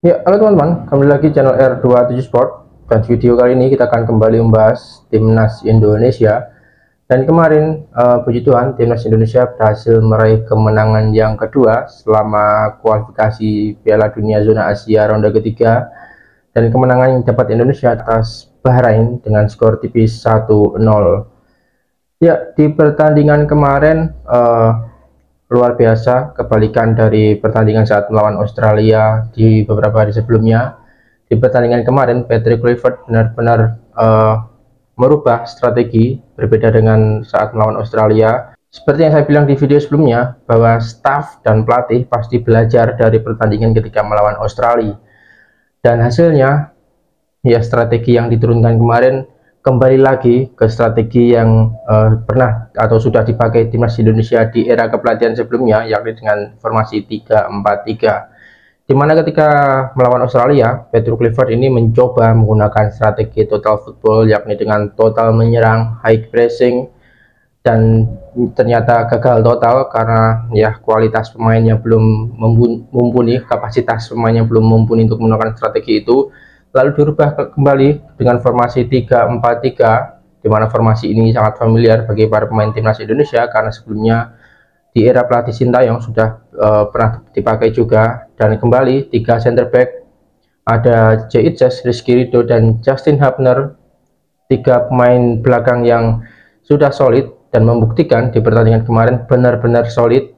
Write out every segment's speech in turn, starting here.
Ya, halo teman-teman, kembali lagi channel R27 Sport. Dan video kali ini kita akan kembali membahas Timnas Indonesia. Dan kemarin, puji Tuhan, Timnas Indonesia berhasil meraih kemenangan yang kedua selama kualifikasi Piala Dunia Zona Asia ronde ketiga. Dan kemenangan yang dapat Indonesia atas Bahrain dengan skor tipis 1-0. Ya, di pertandingan kemarin, luar biasa, kebalikan dari pertandingan saat melawan Australia di beberapa hari sebelumnya. Di pertandingan kemarin, Patrick Kluivert benar-benar merubah strategi, berbeda dengan saat melawan Australia. Seperti yang saya bilang di video sebelumnya, bahwa staff dan pelatih pasti belajar dari pertandingan ketika melawan Australia. Dan hasilnya, ya, strategi yang diturunkan kemarin kembali lagi ke strategi yang pernah atau sudah dipakai Timnas Indonesia di era kepelatihan sebelumnya, yakni dengan formasi 3-4-3, dimana ketika melawan Australia, Patrick Kluivert ini mencoba menggunakan strategi total football, yakni dengan total menyerang, high pressing, dan ternyata gagal total karena ya kualitas pemainnya belum mumpuni, kapasitas pemainnya belum mumpuni untuk menggunakan strategi itu. Lalu dirubah kembali dengan formasi 3-4-3, di mana formasi ini sangat familiar bagi para pemain Timnas Indonesia karena sebelumnya di era pelatih Sintayong sudah pernah dipakai juga. Dan kembali 3 center back, ada J.Itzes, Rizky Ridho, dan Justin Hubner, 3 pemain belakang yang sudah solid dan membuktikan di pertandingan kemarin benar-benar solid.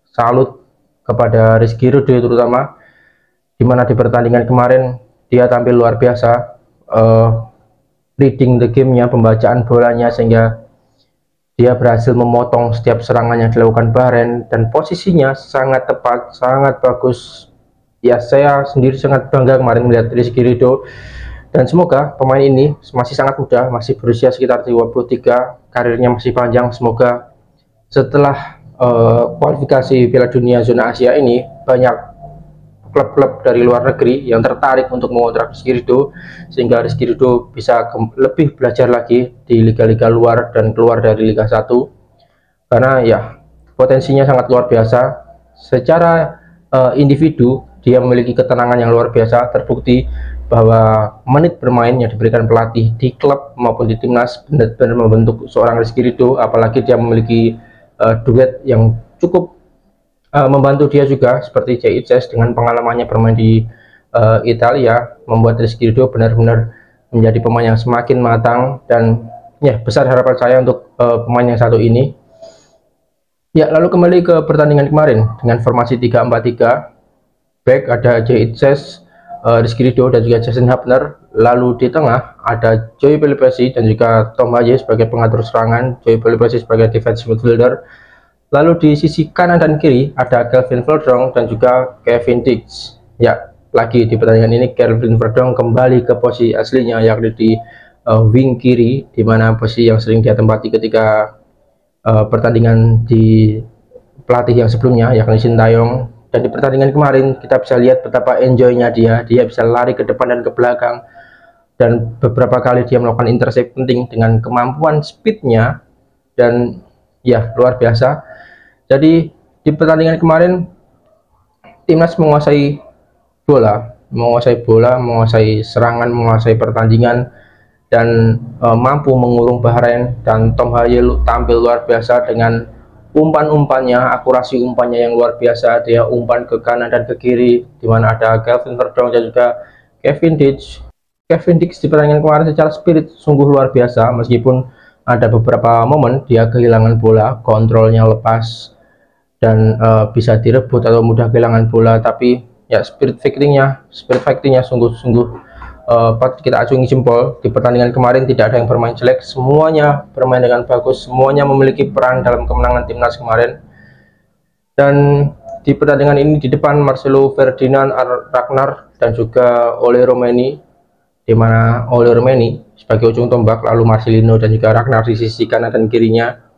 Salut kepada Rizky Ridho terutama, di mana di pertandingan kemarin dia tampil luar biasa, reading the game-nya, pembacaan bolanya, sehingga dia berhasil memotong setiap serangan yang dilakukan Bahrain, dan posisinya sangat tepat, sangat bagus. Ya, saya sendiri sangat bangga kemarin melihat Rizky Ridho, dan semoga pemain ini masih sangat muda, masih berusia sekitar 23, karirnya masih panjang. Semoga setelah kualifikasi Piala Dunia Zona Asia ini banyak klub-klub dari luar negeri yang tertarik untuk mengontrak Rizky Ridho, sehingga Rizky Ridho bisa lebih belajar lagi di liga-liga luar dan keluar dari Liga 1, karena ya potensinya sangat luar biasa. Secara individu dia memiliki ketenangan yang luar biasa, terbukti bahwa menit bermain yang diberikan pelatih di klub maupun di timnas benar-benar membentuk seorang Rizky Ridho, apalagi dia memiliki duet yang cukup membantu dia juga, seperti J.Itzes dengan pengalamannya bermain di Italia, membuat Rizky Ridho benar-benar menjadi pemain yang semakin matang. Dan ya, besar harapan saya untuk pemain yang satu ini. Ya, lalu kembali ke pertandingan kemarin dengan formasi 3-4-3, back ada J.Itzes, Rizky Ridho, dan juga Justin Hubner. Lalu di tengah ada Joey Pelipesi dan juga Tom Haye sebagai pengatur serangan, Joey Pelipesi sebagai defensive midfielder. Lalu di sisi kanan dan kiri ada Kelvin Verdonk dan juga Kevin Dix. Ya, lagi di pertandingan ini Kelvin Verdonk kembali ke posisi aslinya, yakni di wing kiri, di mana posisi yang sering dia tempati ketika pertandingan di pelatih yang sebelumnya, yakni Sintayong. Dan di pertandingan kemarin kita bisa lihat betapa enjoynya dia bisa lari ke depan dan ke belakang, dan beberapa kali dia melakukan intercept penting dengan kemampuan speednya, dan ya luar biasa. Jadi di pertandingan kemarin timnas menguasai bola, menguasai serangan, menguasai pertandingan, dan mampu mengurung Bahrain. Dan Tom Haye tampil luar biasa dengan umpan-umpannya, akurasi umpannya yang luar biasa. Dia umpan ke kanan dan ke kiri, di mana ada Kelvin Verdonk dan juga Kevin Dix. Kevin Dix di pertandingan kemarin secara spirit sungguh luar biasa, meskipun ada beberapa momen dia kehilangan bola, kontrolnya lepas, dan bisa direbut atau mudah kehilangan bola, tapi ya spirit fightingnya sungguh-sungguh patut kita acungi jempol. Di pertandingan kemarin tidak ada yang bermain jelek, semuanya bermain dengan bagus, semuanya memiliki peran dalam kemenangan timnas kemarin. Dan di pertandingan ini di depan Marcelo Ferdinand, Ragnar, dan juga Ole Romeni, di mana Ole Romeni sebagai ujung tombak, lalu Marcelino dan juga Ragnar di sisi kanan dan kirinya.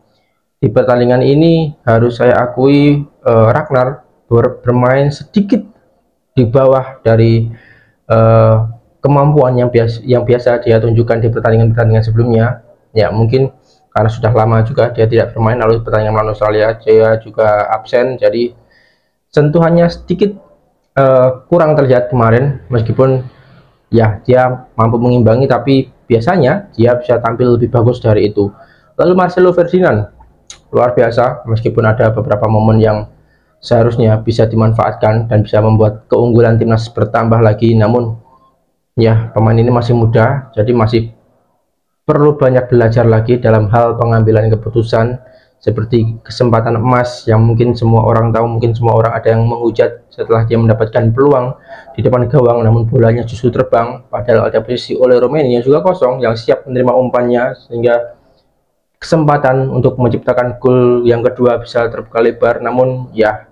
Di pertandingan ini harus saya akui Ragnar bermain sedikit di bawah dari kemampuan yang biasa dia tunjukkan di pertandingan-pertandingan sebelumnya. Ya, mungkin karena sudah lama juga dia tidak bermain, lalu pertandingan melawan Australia dia juga absen, jadi sentuhannya sedikit kurang terlihat kemarin, meskipun ya dia mampu mengimbangi, tapi biasanya dia bisa tampil lebih bagus dari itu. Lalu Marcelo Ferdinand luar biasa, meskipun ada beberapa momen yang seharusnya bisa dimanfaatkan dan bisa membuat keunggulan timnas bertambah lagi, namun ya pemain ini masih muda, jadi masih perlu banyak belajar lagi dalam hal pengambilan keputusan, seperti kesempatan emas yang mungkin semua orang tahu, mungkin semua orang ada yang menghujat setelah dia mendapatkan peluang di depan gawang, namun bolanya justru terbang, padahal ada posisi oleh Romania yang juga kosong yang siap menerima umpannya, sehingga kesempatan untuk menciptakan gol yang kedua bisa terbuka lebar. Namun ya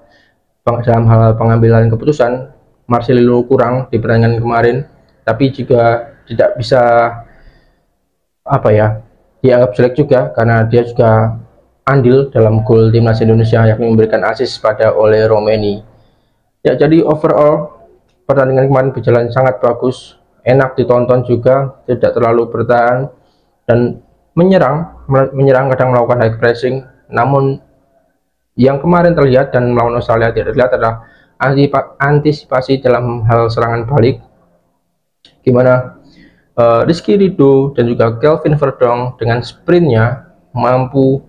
dalam hal pengambilan keputusan Marcelino kurang di pertandingan kemarin, tapi juga tidak bisa apa ya dianggap jelek juga, karena dia juga andil dalam gol timnas Indonesia, yakni memberikan assist pada Ole Romeni. Ya, jadi overall pertandingan kemarin berjalan sangat bagus, enak ditonton juga, tidak terlalu bertahan dan menyerang kadang melakukan high pressing. Namun yang kemarin terlihat dan melawan Australia tidak terlihat adalah antisipasi dalam hal serangan balik, gimana Rizky Ridho dan juga Kelvin Verdonk dengan sprintnya mampu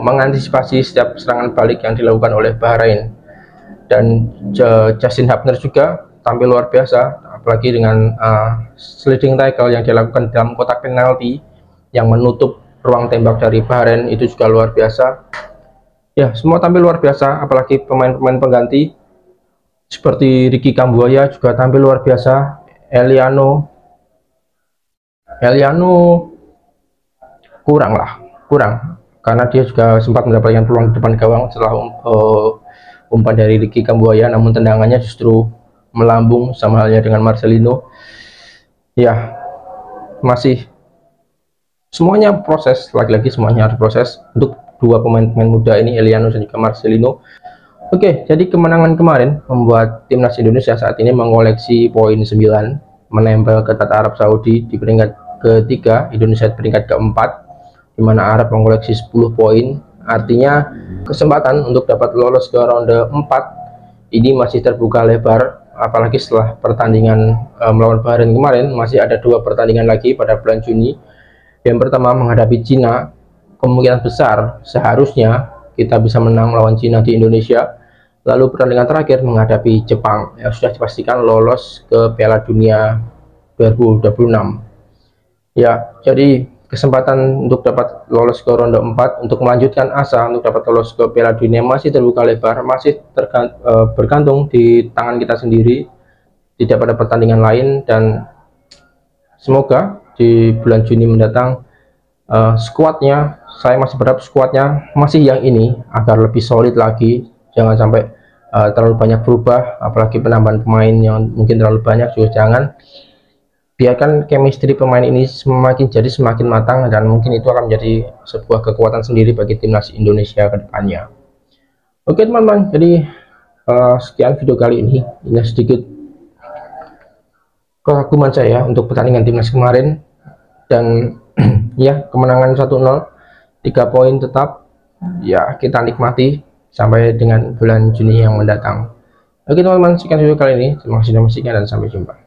mengantisipasi setiap serangan balik yang dilakukan oleh Bahrain. Dan Justin Hubner juga tampil luar biasa, apalagi dengan sliding tackle yang dilakukan dalam kotak penalti yang menutup ruang tembak dari Bahrain, itu juga luar biasa. Ya, semua tampil luar biasa, apalagi pemain-pemain pengganti seperti Ricky Kambuaya juga tampil luar biasa. Eliano kurang karena dia juga sempat mendapatkan peluang di depan gawang setelah umpan dari Ricky Kambuaya, namun tendangannya justru melambung, sama halnya dengan Marcelino. Ya, masih semuanya proses, lagi-lagi semuanya harus proses untuk dua pemain-pemain muda ini, Eliano dan juga Marcelino. Oke, jadi kemenangan kemarin membuat timnas Indonesia saat ini mengoleksi poin 9, menempel ketat Arab Saudi di peringkat ketiga, Indonesia di peringkat keempat, di mana Arab mengoleksi 10 poin. Artinya kesempatan untuk dapat lolos ke ronde 4 ini masih terbuka lebar, apalagi setelah pertandingan melawan Bahrain kemarin masih ada 2 pertandingan lagi pada bulan Juni. Yang pertama menghadapi Cina, kemungkinan besar seharusnya kita bisa menang melawan Cina di Indonesia. Lalu pertandingan terakhir menghadapi Jepang yang sudah dipastikan lolos ke Piala Dunia 2026. Ya, jadi kesempatan untuk dapat lolos ke ronde 4 untuk melanjutkan asa untuk dapat lolos ke Piala Dunia masih terbuka lebar, masih bergantung di tangan kita sendiri, tidak pada pertandingan lain. Dan semoga di bulan Juni mendatang skuadnya, saya masih berharap skuadnya masih yang ini agar lebih solid lagi, jangan sampai terlalu banyak berubah, apalagi penambahan pemain yang mungkin terlalu banyak juga jangan. Biarkan chemistry pemain ini semakin matang, dan mungkin itu akan menjadi sebuah kekuatan sendiri bagi timnas Indonesia ke depannya. Oke teman-teman, jadi sekian video kali ini sedikit kekaguman saya untuk pertandingan timnas kemarin. Dan ya, kemenangan 1-0, 3 poin tetap ya kita nikmati sampai dengan bulan Juni yang mendatang. Oke teman-teman, sekian video kali ini, terima kasih sudah menyaksikan dan sampai jumpa.